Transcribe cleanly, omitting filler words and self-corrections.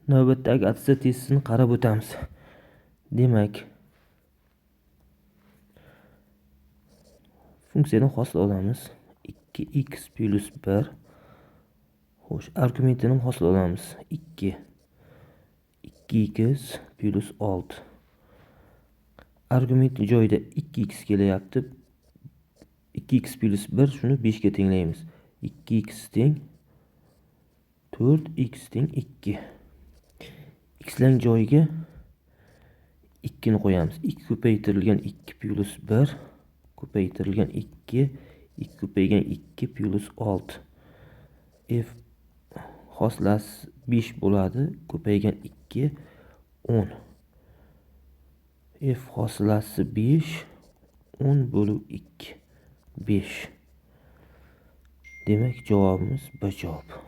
Navbatdagi attestatsiya testini qarab o'tamiz. Demak, funksiyadan hosil olamiz. 2x plus 1. Xo'sh, argumentini hosil olamiz. 2. 2x plus 6. Argument joyida 2x kelyapti. 2x plus 1 shuni 5 ga tenglaymiz. 2x teng 4, x teng 2. X lang joyiga 2 ni qo'yamiz. 2 ko'paytirilgan 2 plus 1 ko'paytirilgan 2, 2 ko'paygan 2 plus 6. F hoslasi 5 bo'ladi. Ko'paygan 2 10. F hoslasi 5 10 bo'lib 2 5. Demak, javobimiz B javob.